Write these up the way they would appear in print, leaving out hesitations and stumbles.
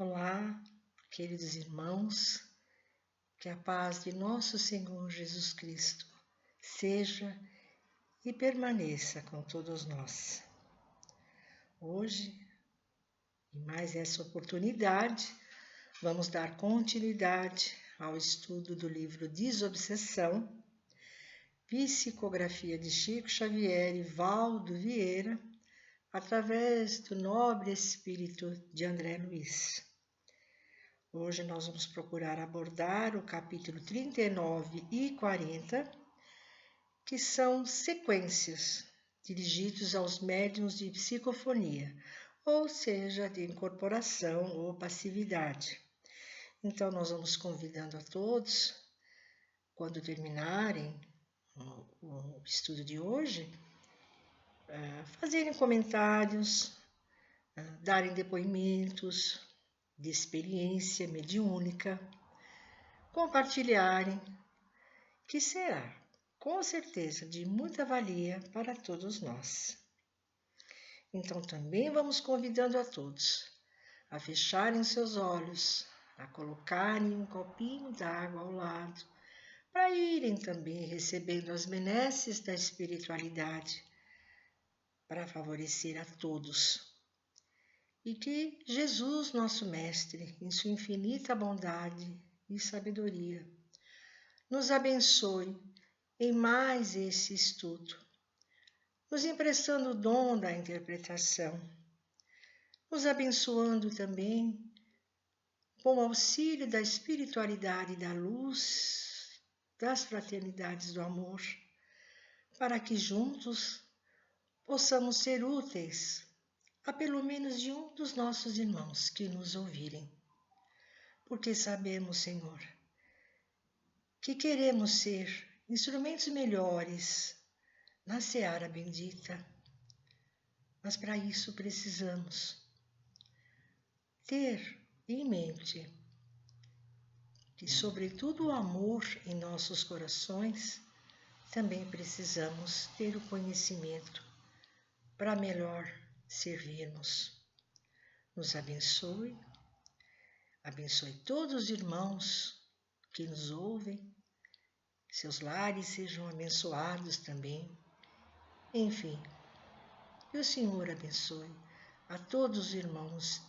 Olá, queridos irmãos, que a paz de nosso Senhor Jesus Cristo seja e permaneça com todos nós. Hoje, em mais essa oportunidade, vamos dar continuidade ao estudo do livro Desobsessão, Psicografia de Chico Xavier e Valdo Vieira, através do nobre espírito de André Luiz. Hoje nós vamos procurar abordar o capítulo 39 e 40, que são sequências dirigidos aos médiuns de psicofonia, ou seja, de incorporação ou passividade. Então nós vamos convidando a todos, quando terminarem o estudo de hoje, fazerem comentários, darem depoimentos de experiência mediúnica, compartilharem, que será, com certeza, de muita valia para todos nós. Então também vamos convidando a todos a fecharem seus olhos, a colocarem um copinho d'água ao lado, para irem também recebendo as benesses da espiritualidade, para favorecer a todos. E que Jesus, nosso Mestre, em sua infinita bondade e sabedoria, nos abençoe em mais esse estudo, nos emprestando o dom da interpretação, nos abençoando também com o auxílio da espiritualidade da luz, das fraternidades do amor, para que juntos possamos ser úteis a pelo menos de um dos nossos irmãos que nos ouvirem. Porque sabemos, Senhor, que queremos ser instrumentos melhores na seara bendita, mas para isso precisamos ter em mente que, sobretudo o amor em nossos corações, também precisamos ter o conhecimento para melhor servirmos. Nos abençoe, abençoe todos os irmãos que nos ouvem, seus lares sejam abençoados também. Enfim, que o Senhor abençoe a todos os irmãos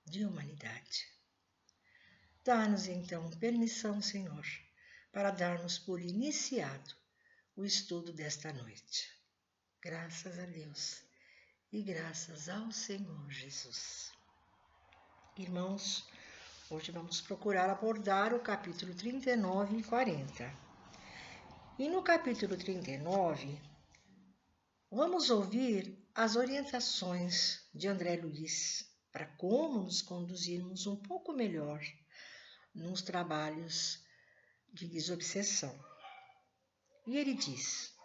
de humanidade. Dá-nos então permissão, Senhor, para darmos por iniciado o estudo desta noite. Graças a Deus e graças ao Senhor Jesus. Irmãos, hoje vamos procurar abordar o capítulo 39 e 40. E no capítulo 39, vamos ouvir as orientações de André Luiz para como nos conduzirmos um pouco melhor nos trabalhos de desobsessão. E ele diz: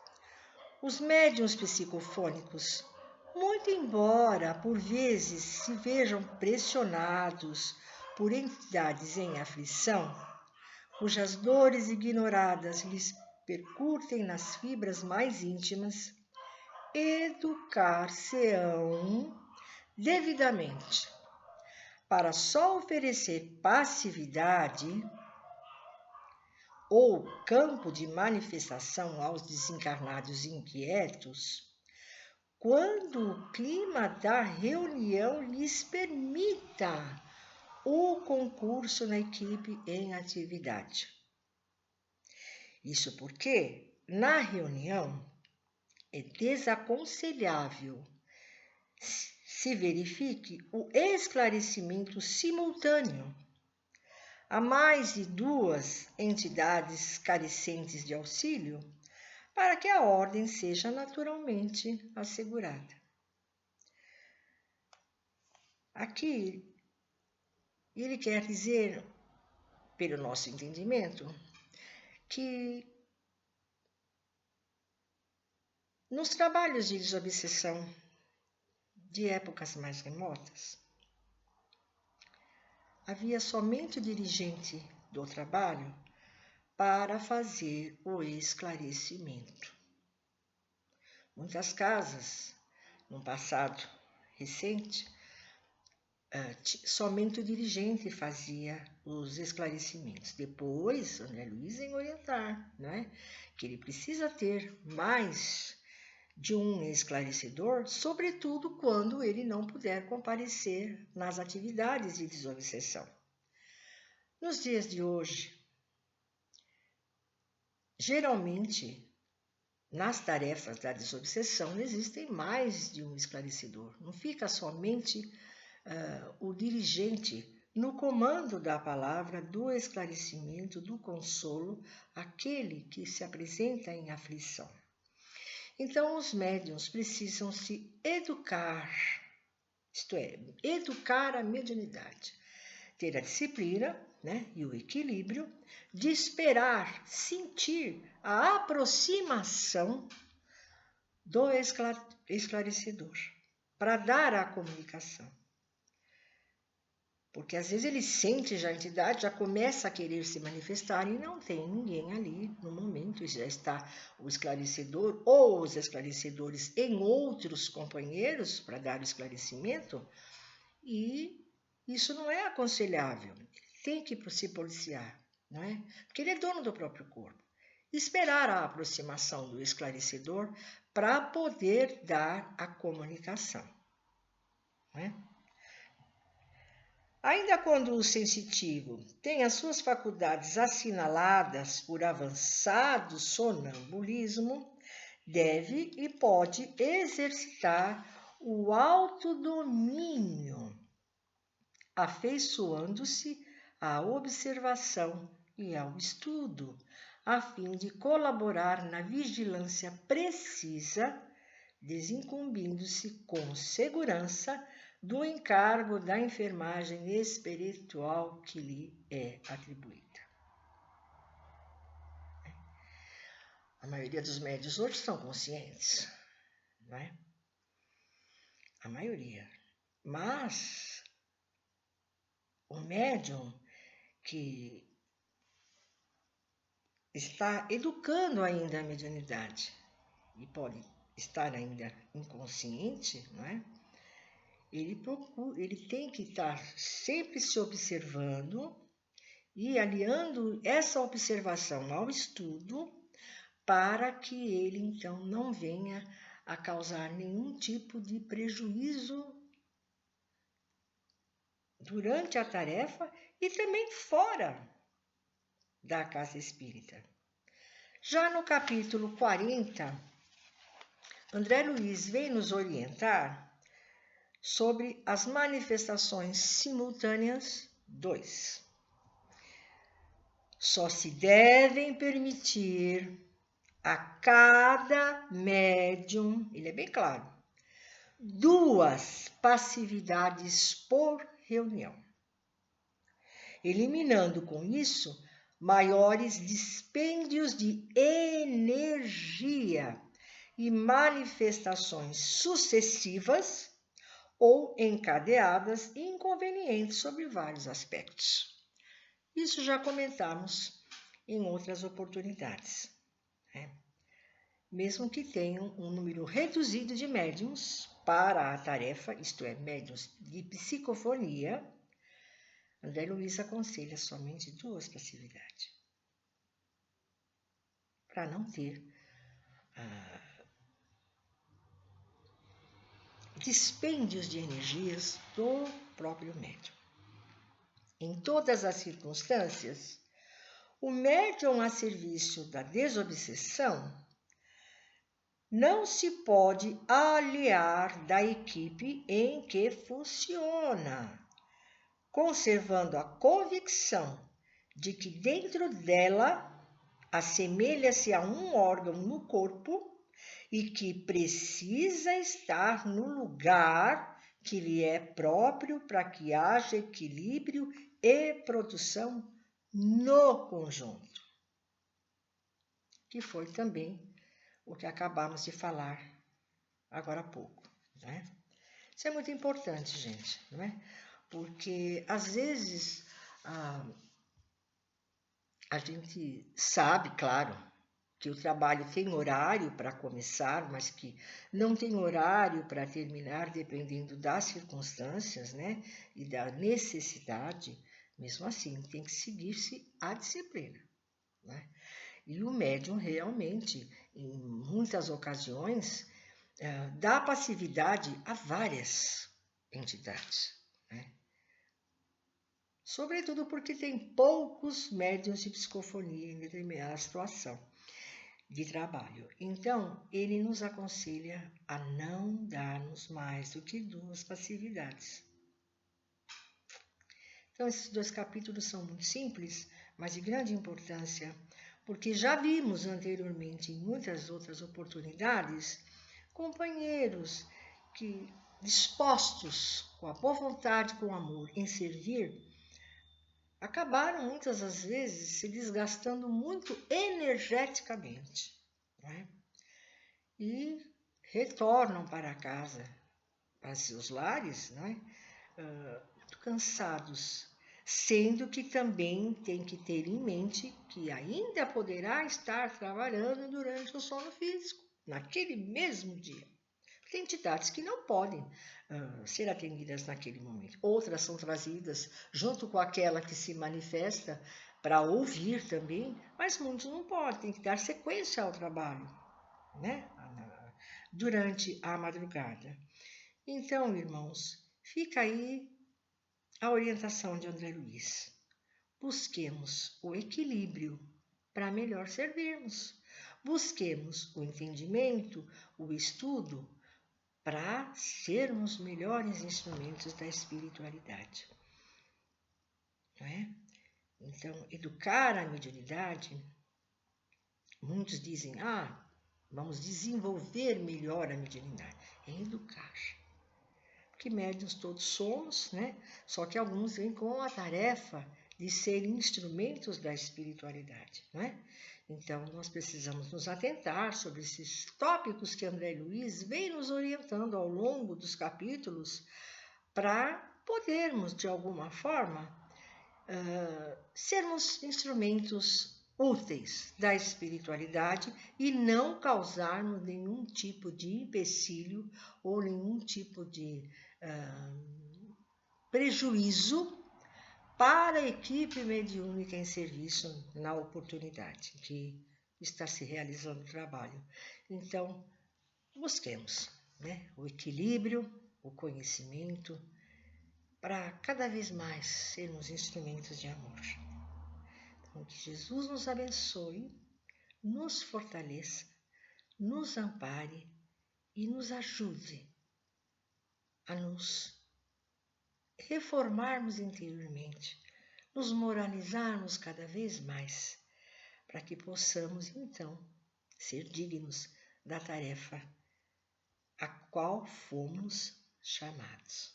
os médiuns psicofônicos, muito embora por vezes se vejam pressionados por entidades em aflição, cujas dores ignoradas lhes percutem nas fibras mais íntimas, educar-se-ão devidamente, para só oferecer passividade ou campo de manifestação aos desencarnados inquietos, quando o clima da reunião lhes permita o concurso na equipe em atividade. Isso porque, na reunião, é desaconselhável se verifique o esclarecimento simultâneo a mais de duas entidades carecentes de auxílio, para que a ordem seja naturalmente assegurada. Aqui, ele quer dizer, pelo nosso entendimento, que nos trabalhos de desobsessão de épocas mais remotas, havia somente o dirigente do trabalho para fazer o esclarecimento. Muitas casas, no passado recente, somente o dirigente fazia os esclarecimentos. Depois, André Luiz em orientar, né, que ele precisa ter mais de um esclarecedor, sobretudo quando ele não puder comparecer nas atividades de desobsessão. Nos dias de hoje, geralmente, nas tarefas da desobsessão, existem mais de um esclarecedor. Não fica somente o dirigente no comando da palavra, do esclarecimento, do consolo, aquele que se apresenta em aflição. Então, os médiuns precisam se educar, isto é, educar a mediunidade, ter a disciplina, né, e o equilíbrio de esperar, sentir a aproximação do esclarecedor para dar a comunicação. Porque às vezes ele sente já a entidade, já começa a querer se manifestar e não tem ninguém ali no momento, já está o esclarecedor ou os esclarecedores em outros companheiros para dar o esclarecimento, e isso não é aconselhável. Ele tem que se policiar, não é? Porque ele é dono do próprio corpo. Esperar a aproximação do esclarecedor para poder dar a comunicação, não é? Ainda quando o sensitivo tem as suas faculdades assinaladas por avançado sonambulismo, deve e pode exercitar o autodomínio, afeiçoando-se à observação e ao estudo, a fim de colaborar na vigilância precisa, desincumbindo-se com segurança do encargo da enfermagem espiritual que lhe é atribuída. A maioria dos médiuns hoje são conscientes, não é? A maioria. Mas o médium que está educando ainda a mediunidade e pode estar ainda inconsciente, não é? Ele tem que estar sempre se observando e aliando essa observação ao estudo para que ele, então, não venha a causar nenhum tipo de prejuízo durante a tarefa e também fora da casa espírita. Já no capítulo 40, André Luiz vem nos orientar sobre as manifestações simultâneas 2. Só se devem permitir a cada médium, ele é bem claro, 2 passividades por reunião, eliminando com isso maiores dispêndios de energia e manifestações sucessivas ou encadeadas e inconvenientes sobre vários aspectos. Isso já comentamos em outras oportunidades, né? Mesmo que tenham um número reduzido de médiums para a tarefa, isto é, médiums de psicofonia, André Luiz aconselha somente 2 passividades, para não ter dispêndios de energias do próprio médium. Em todas as circunstâncias, o médium a serviço da desobsessão não se pode aliar da equipe em que funciona, conservando a convicção de que dentro dela assemelha-se a um órgão no corpo e que precisa estar no lugar que lhe é próprio para que haja equilíbrio e produção no conjunto, que foi também o que acabamos de falar agora há pouco, né? Isso é muito importante, gente, não é? Porque às vezes a gente sabe, claro, que o trabalho tem horário para começar, mas que não tem horário para terminar, dependendo das circunstâncias, né? E da necessidade, mesmo assim, tem que seguir-se a disciplina, né? E o médium realmente, em muitas ocasiões, dá passividade a várias entidades, né? Sobretudo porque tem poucos médiuns de psicofonia em determinada situação de trabalho. Então, ele nos aconselha a não darmos mais do que 2 passividades. Então, esses 2 capítulos são muito simples, mas de grande importância, porque já vimos anteriormente, em muitas outras oportunidades, companheiros que, dispostos, com a boa vontade, com amor, em servir, acabaram muitas das vezes se desgastando muito energeticamente, né? E retornam para casa, para seus lares, né? Muito cansados, sendo que também tem que ter em mente que ainda poderá estar trabalhando durante o sono físico, naquele mesmo dia. Tem entidades que não podem ser atendidas naquele momento. Outras são trazidas junto com aquela que se manifesta para ouvir também, mas muitos não podem, tem que dar sequência ao trabalho, né? Durante a madrugada. Então, irmãos, fica aí a orientação de André Luiz. Busquemos o equilíbrio para melhor servirmos. Busquemos o entendimento, o estudo, para sermos melhores instrumentos da espiritualidade. Não é? Então, educar a mediunidade, muitos dizem, vamos desenvolver melhor a mediunidade. É educar. Porque médiuns todos somos, né? Só que alguns vêm com a tarefa de serem instrumentos da espiritualidade, não é? Então, nós precisamos nos atentar sobre esses tópicos que André Luiz vem nos orientando ao longo dos capítulos para podermos, de alguma forma, sermos instrumentos úteis da espiritualidade e não causarmos nenhum tipo de empecilho ou nenhum tipo de prejuízo para a equipe mediúnica em serviço na oportunidade que está se realizando o trabalho. Então, busquemos, né, o equilíbrio, o conhecimento, para cada vez mais sermos instrumentos de amor. Então, que Jesus nos abençoe, nos fortaleça, nos ampare e nos ajude a nos reformarmos interiormente, nos moralizarmos cada vez mais, para que possamos, então, ser dignos da tarefa a qual fomos chamados.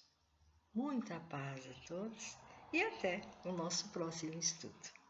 Muita paz a todos e até o nosso próximo estudo.